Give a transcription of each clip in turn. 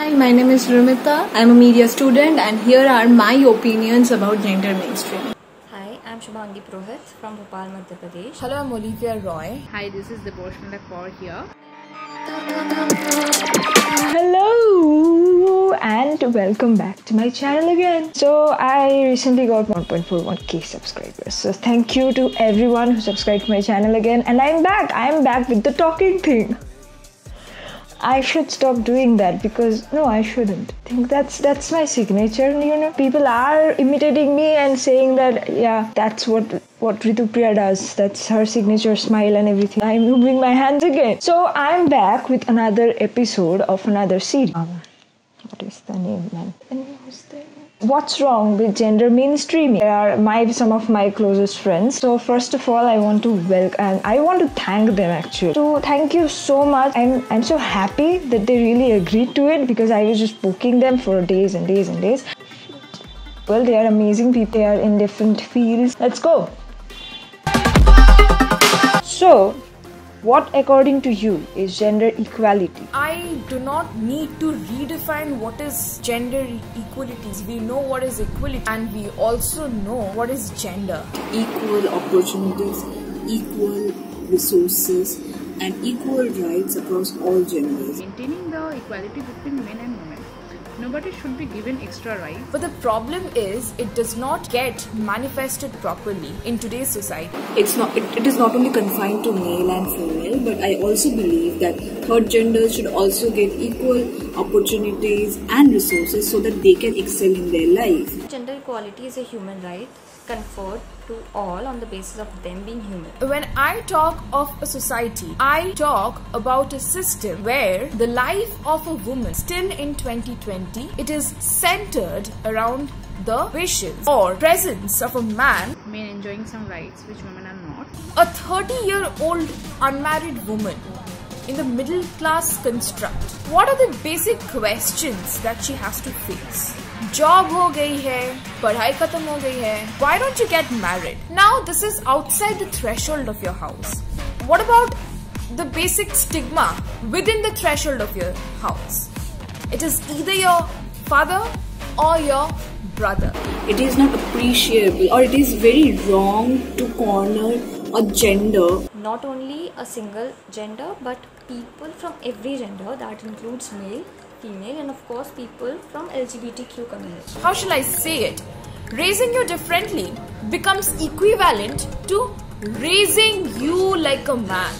Hi, my name is Rumita. I'm a media student and here are my opinions about gender mainstream. Hi, I'm Shubhangi Purohit from Bhopal, Madhya Pradesh. Hello, I'm Olivia Roy. Hi, this is Deboshna Kaur here. Hello and welcome back to my channel again. So I recently got 1.41k subscribers. So thank you to everyone who subscribed to my channel again. And I'm back with the talking thing. I should stop doing that because no, I shouldn't. I think that's my signature, you know. People are imitating me and saying that yeah, that's what Ritupriya does. That's her signature smile and everything. I'm moving my hands again. So I'm back with another episode of another series. What is the name, man? What's wrong with gender mainstreaming? They are some of my closest friends. So first of all, I want to welcome and I want to thank them actually. So thank you so much. I'm so happy that they really agreed to it because I was just poking them for days and days and days. Well, they are amazing people. They are in different fields. Let's go. So, what according to you is gender equality? I do not need to redefine what is gender equality. We know what is equality and we also know what is gender. Equal opportunities, equal resources and equal rights across all genders. Maintaining the equality between men and women. Nobody should be given extra rights. But the problem is it does not get manifested properly in today's society. It is not only confined to male and female, but I also believe that third genders should also get equal opportunities and resources so that they can excel in their life. Gender equality is a human right conferred to all on the basis of them being human. When I talk of a society, I talk about a system where the life of a woman still in 2020, it is centered around the wishes or presence of a man. Men enjoying some rights which women are not. A 30-year-old unmarried woman in the middle class construct. What are the basic questions that she has to face? Job ho gayi hai, padhai khatam ho gayi hai. Why don't you get married? Now this is outside the threshold of your house. What about the basic stigma within the threshold of your house? It is either your father or your brother. It is not appreciable or it is very wrong to corner a gender. Not only a single gender but people from every gender, that includes male, female and of course people from LGBTQ community. How shall I say it? Raising you differently becomes equivalent to raising you like a man.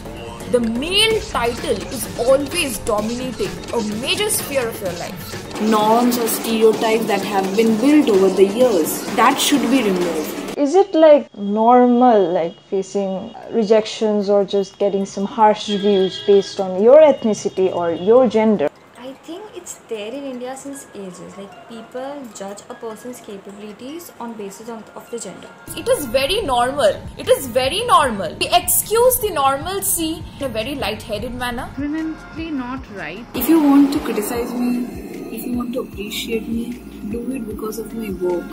The male title is always dominating a major sphere of your life. Norms or stereotypes that have been built over the years, that should be removed. Is it like normal, like facing rejections or just getting some harsh reviews based on your ethnicity or your gender? I think it's there in India since ages. Like people judge a person's capabilities on basis of the gender. It is very normal. It is very normal. We excuse the normalcy in a very light-headed manner. Permanently not right. If you want to criticize me, if you want to appreciate me, do it because of my work,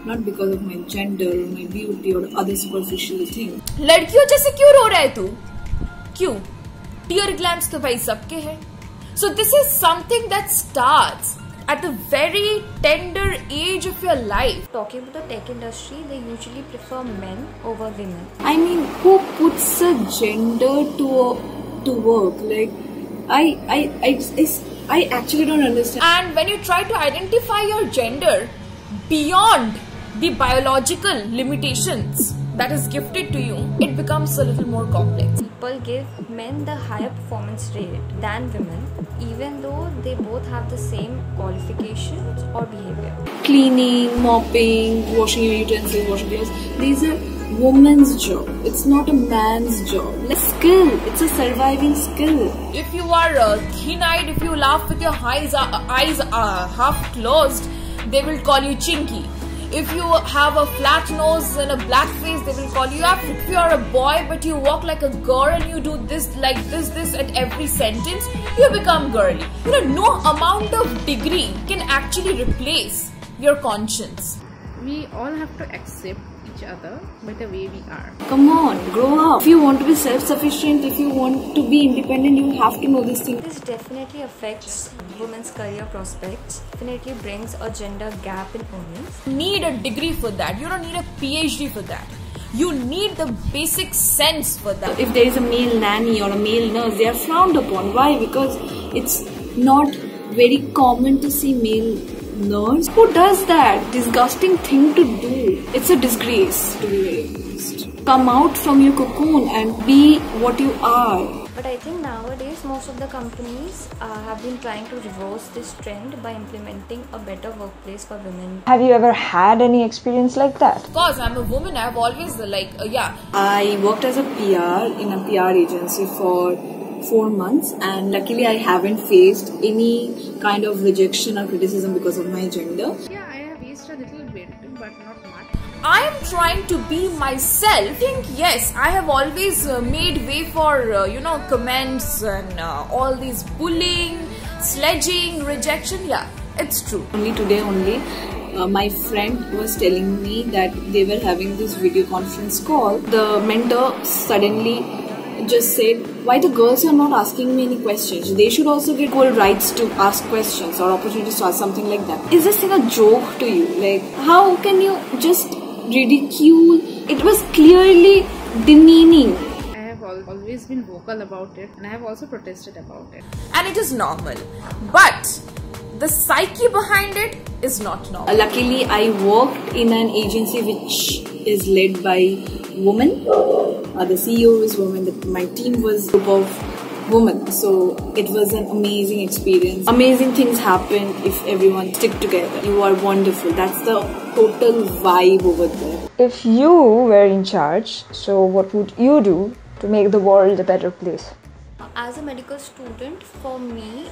not because of my gender or my beauty or other superficial things. लड़कियों जैसे क्यों रो रहा है तू? क्यों? Tear glands तो भाई सबके हैं. So this is something that starts at the very tender age of your life. Talking about the tech industry, they usually prefer men over women. I mean, who puts a gender to work? Like, I actually don't understand. And when you try to identify your gender beyond the biological limitations that is gifted to you, it becomes a little more complex. People give men the higher performance rate than women, even though they both have the same qualifications or behavior. Cleaning, mopping, washing your utensils, washing clothes, these are woman's job. It's not a man's job. Like skill, it's a surviving skill. If you are thin-eyed, if you laugh with your eyes half closed, they will call you chinky. If you have a flat nose and a black face, they will call you up. If you are a boy but you walk like a girl and you do this like this at every sentence, you become girly. You know, no amount of degree can actually replace your conscience. We all have to accept each other by the way we are. Come on, grow up. If you want to be self-sufficient, if you want to be independent, you have to know these things. This definitely affects women's career prospects, definitely brings a gender gap in earnings. You need a degree for that. You don't need a PhD for that. You need the basic sense for that. If there is a male nanny or a male nurse, they are frowned upon. Why? Because it's not very common to see male nurse. Who does that? Disgusting thing to do. It's a disgrace, to be very honest. Come out from your cocoon and be what you are. But I think nowadays most of the companies have been trying to reverse this trend by implementing a better workplace for women. Have you ever had any experience like that? Of course, I'm a woman. I've always I worked as a PR in a PR agency for 4 months, and luckily I haven't faced any kind of rejection or criticism because of my gender. Yeah, I have faced a little bit, but not much. I am trying to be myself. I think yes, I have always made way for comments and all these bullying, sledging, rejection. Yeah, it's true. Only today my friend was telling me that they were having this video conference call. The mentor suddenly just said, why the girls are not asking me any questions? They should also get equal rights to ask questions or opportunities to ask, something like that. Is this thing a joke to you? Like, how can you just ridicule? It was clearly demeaning. I have always been vocal about it, and I have also protested about it. And it is normal. But the psyche behind it is not normal. Luckily, I worked in an agency which is led by women. The CEO is woman. My team was a group of women. So it was an amazing experience. Amazing things happen if everyone stick together. You are wonderful. That's the total vibe over there. If you were in charge, so what would you do to make the world a better place? As a medical student, for me,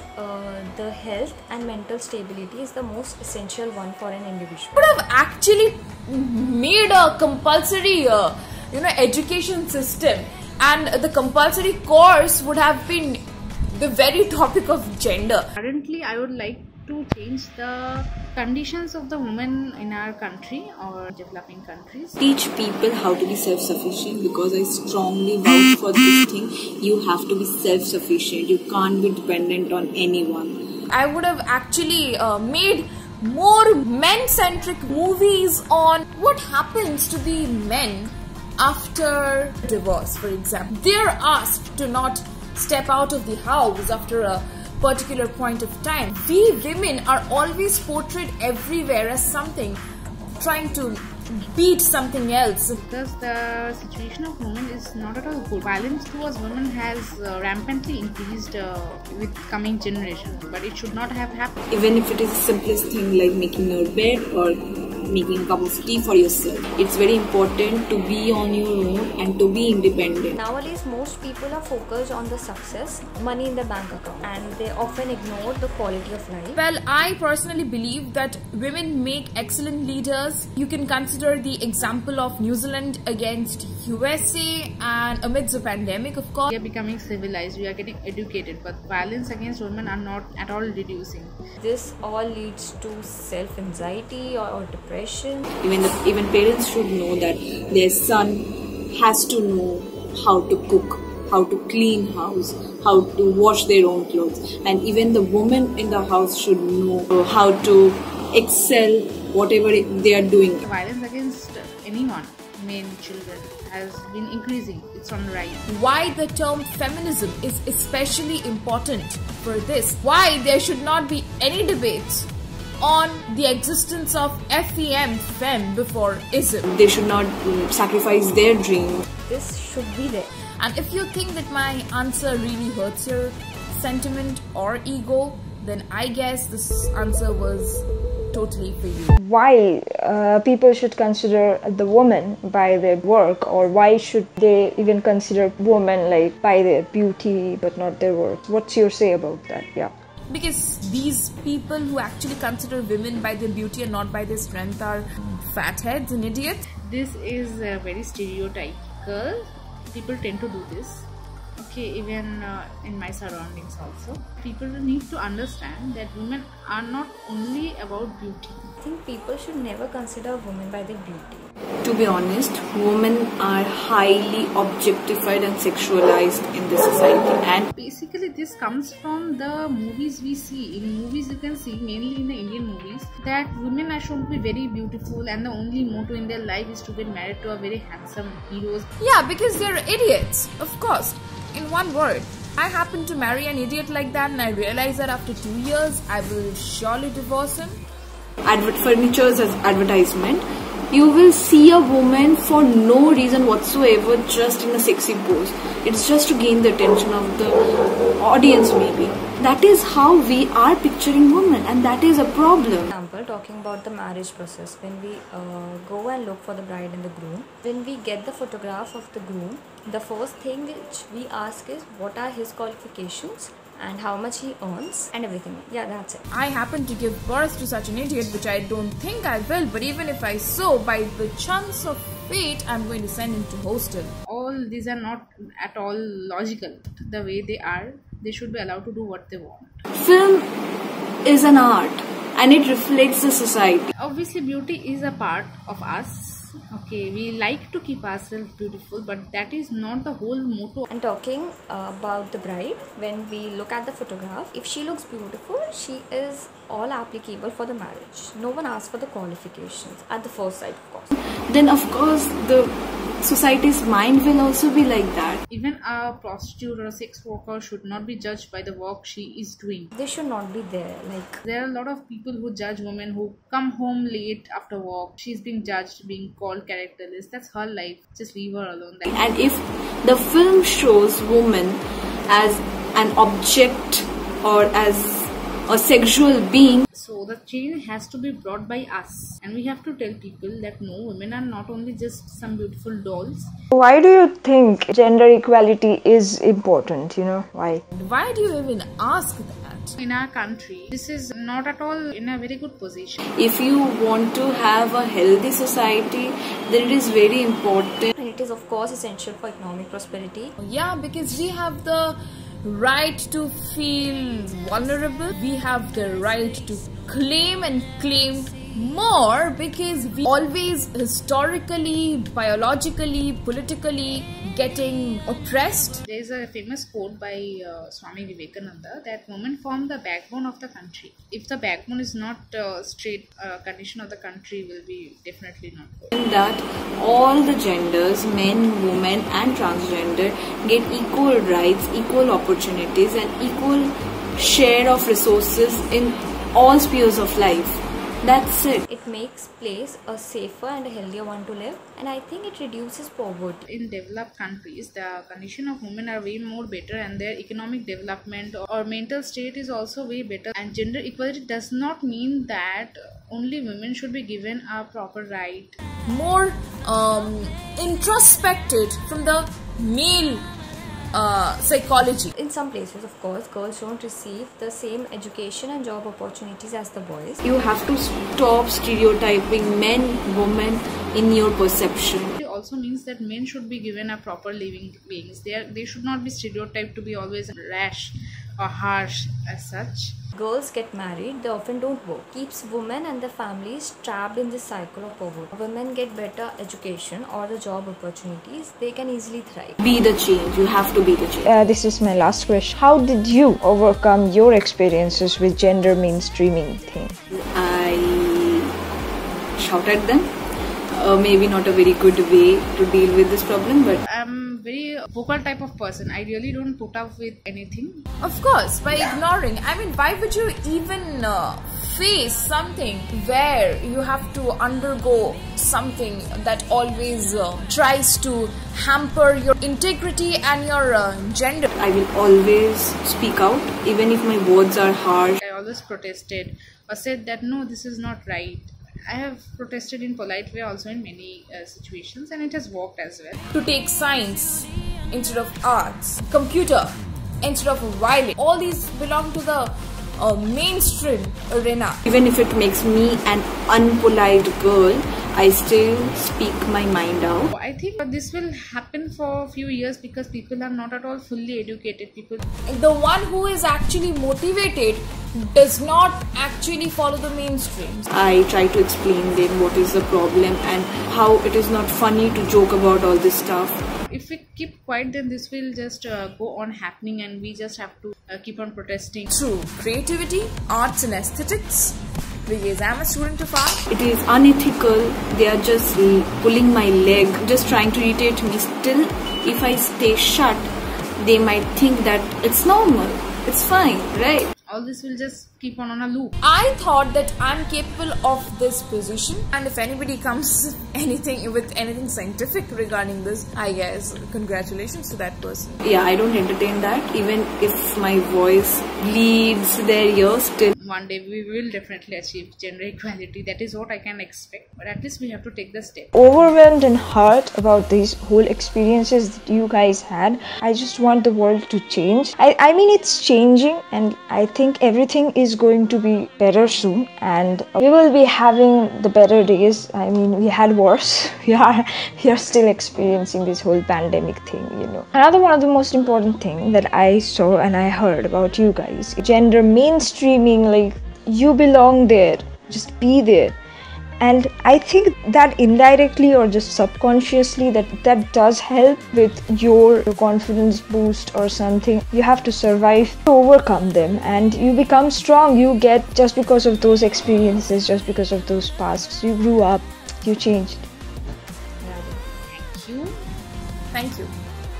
the health and mental stability is the most essential one for an individual. I would have actually made a compulsory, education system, and the compulsory course would have been the very topic of gender. Currently, I would like to change the conditions of the women in our country or developing countries. Teach people how to be self-sufficient, because I strongly vouch for this thing. You have to be self-sufficient. You can't be dependent on anyone. I would have actually made more men-centric movies on what happens to the men after divorce, for example. They're asked to not step out of the house after a particular point of time. We women are always portrayed everywhere as something trying to beat something else. Because the situation of women is not at all good. Violence towards women has rampantly increased with coming generation, but it should not have happened. Even if it is the simplest thing like making your bed or making a cup of tea for yourself, it's very important to be on your own and to be independent. Nowadays, most people are focused on the success, money in the bank account, and they often ignore the quality of life. Well, I personally believe that women make excellent leaders. You can consider the example of New Zealand against USA, and amidst the pandemic, of course. We are becoming civilized, we are getting educated, but violence against women are not at all reducing. This all leads to self-anxiety or depression. Even parents should know that their son has to know how to cook, how to clean house, how to wash their own clothes, and even the woman in the house should know how to excel whatever they are doing. The violence against anyone, men, children, has been increasing. It's on the rise. Why the term feminism is especially important for this. Why there should not be any debates on the existence of fem before ism. They should not sacrifice their dream. This should be there. And if you think that my answer really hurts your sentiment or ego, then I guess this answer was totally for you. Why people should consider the woman by their work, or why should they even consider women like by their beauty but not their work? What's your say about that? Yeah. Because these people who actually consider women by their beauty and not by their strength are fatheads and idiots. This is very stereotypical. People tend to do this. Okay, even in my surroundings also, people need to understand that women are not only about beauty. I think people should never consider women by their beauty. To be honest, women are highly objectified and sexualized in this society, and Basically, this comes from the movies we see. In movies, you can see, mainly in the Indian movies, that women are shown to be very beautiful and the only motto in their life is to get married to a very handsome heroes. Yeah, because they're idiots, of course. In one word, I happen to marry an idiot like that, and I realize that after 2 years, I will surely divorce him. furniture's as advertisement, you will see a woman for no reason whatsoever, just in a sexy pose. It's just to gain the attention of the audience, maybe. That is how we are picturing women, and that is a problem. For example, talking about the marriage process, when we go and look for the bride and the groom, when we get the photograph of the groom, the first thing which we ask is what are his qualifications and how much he earns and everything. Yeah, that's it. I happen to give birth to such an idiot, which I don't think I will, but even if I so, by the chance of fate, I'm going to send him to hostel. All these are not at all logical. The way they are, they should be allowed to do what they want. Film is an art, and it reflects the society. Obviously, beauty is a part of us. Okay, we like to keep ourselves beautiful, but that is not the whole motto. And talking about the bride, when we look at the photograph, if she looks beautiful, she is all applicable for the marriage. No one asks for the qualifications at the first sight, of course. Then of course the society's mind will also be like that. Even a prostitute or a sex worker should not be judged by the work she is doing. They should not be there. Like, there are a lot of people who judge women who come home late after work. She's being judged, being called characterless. That's her life. Just leave her alone. And if the film shows woman as an object or as a sexual being, so the change has to be brought by us, and we have to tell people that no, women are not only just some beautiful dolls. Why do you think gender equality is important? Why? Why do you even ask that? In our country, this is not at all in a very good position. If you want to have a healthy society, then it is very important. and it is of course essential for economic prosperity. Yeah, because we have the right to feel vulnerable. We have the right to claim and claim more, because we always historically, biologically, politically getting oppressed. There is a famous quote by Swami Vivekananda that women form the backbone of the country. If the backbone is not straight, condition of the country will be definitely not good. That all the genders, men, women and transgender, get equal rights, equal opportunities and equal share of resources in all spheres of life. That's it. It makes place a safer and a healthier one to live, and I think it reduces poverty. In developed countries, the condition of women are way more better, and their economic development or mental state is also way better. And gender equality does not mean that only women should be given a proper right. More introspected from the male psychology. In some places, of course, girls don't receive the same education and job opportunities as the boys. You have to stop stereotyping men, women in your perception. It also means that men should be given a proper living beings. They should not be stereotyped to be always rash or harsh as such. Girls get married, they often don't work. Keeps women and their families trapped in this cycle of poverty. Women get better education or the job opportunities, they can easily thrive. Be the change. You have to be the change. This is my last question. How did you overcome your experiences with gender mainstreaming thing? I shout at them. Maybe not a very good way to deal with this problem, but I'm very vocal type of person. I really don't put up with anything. Of course, by ignoring. I mean, why would you even face something where you have to undergo something that always tries to hamper your integrity and your gender? I will always speak out, even if my words are harsh. I always protested or said that no, this is not right. I have protested in polite way also in many situations, and it has worked as well. To take science instead of arts, computer instead of violin. All these belong to the a mainstream arena. Even if it makes me an unpolite girl, I still speak my mind out. I think this will happen for a few years because people are not at all fully educated. People, The one who is actually motivated does not actually follow the mainstream. I try to explain them what is the problem and how it is not funny to joke about all this stuff. if we keep quiet, then this will just go on happening, and we just have to keep on protesting. Through creativity, arts and aesthetics, because I'm a student of art. It is unethical. They are just pulling my leg, just trying to irritate me. Still, if I stay shut, they might think that it's normal, it's fine, right? All this will just keep on a loop. I thought that I'm capable of this position, and if anybody comes with anything scientific regarding this, I guess congratulations to that person. Yeah, I don't entertain that. Even if my voice bleeds their ears, still One day we will definitely achieve gender equality. That is what I can expect. But at least we have to take the step. Overwhelmed and hurt about these whole experiences that you guys had. I just want the world to change. I mean, it's changing, and I think everything is going to be better soon, and we will be having the better days. I mean, we had worse. We are still experiencing this whole pandemic thing, you know. Another one of the most important thing that I saw and I heard about you guys, gender mainstreaming, like you belong there, just be there. And I think that indirectly or just subconsciously that does help with your confidence boost or something. You have to survive to overcome them, and you become strong. You get, just because of those experiences, just because of those pasts, you grew up, you changed. Thank you. Thank you.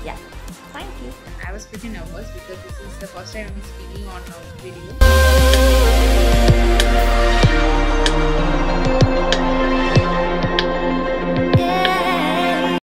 Yeah, thank you. I was pretty nervous because this is the first time I'm speaking on a video.